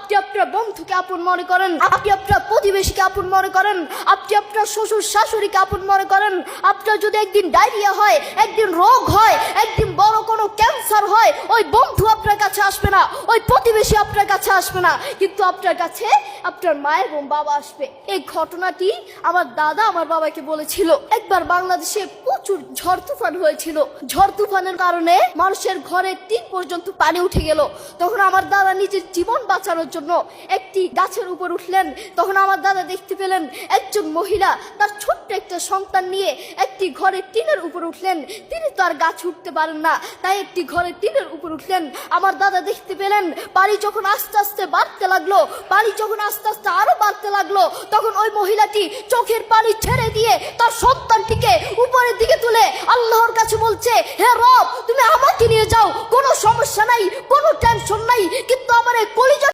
আপনি আপনার বন্ধুকে আপন মনে করেন, আপনি আপনার প্রতিবেশীকে আপন মনে করেন, আপনি আপনার শ্বশুর শাশুড়িকে আপন মনে করেন। আপনার যদি একদিন ডায়রিয়া হয়, একদিন রোগ হয়, একদিন বড় কোনো ক্যান্সার হয়, ওই বন্ধু আপনার কাছে আসবে না, ওই প্রতিবেশী আপনার কাছে আসবে না, কিন্তু আপনার কাছে আপনার মায়ের এবং বাবা আসবে। এই ঘটনাটি আমার দাদা আমার বাবাকে বলেছিল। একবার বাংলাদেশে প্রচুর ঝড় তুফান হয়েছিল। ঝড় তুফানের কারণে মানুষের ঘরে 3 পর্যন্ত পানি উঠে গেল। তখন আমার দাদা নিজের জীবন বাঁচানোর জন্য একটি গাছের উপর উঠলেন। তখন আমার দাদা দেখতে পেলেন একজন মহিলা তার ছোট্ট একটা সন্তান নিয়ে একটি ঘরের টিনের উপর উঠলেন। তিনি তো আর গাছ উঠতে পারেন না, তাই একটি ঘরের টিনের উপর উঠলেন। আমার দাদা দেখতে পেলেন পানি যখন আস্তে আস্তে বাড়তে লাগলো, পানি যখন আস্তে আস্তে আরো বাড়তে লাগলো, তখন ওই মহিলাটি চোখের পানি ছেড়ে দিয়ে তার সন্তানটিকে উপরের দিকে তুলে আল্লাহর কাছে বলছে, হে রব, তুমি আমাকে নিয়ে যাও, কোনো সমস্যা নাই, কোনো টেনশন নাই, কিন্তু আমার এই কলিজা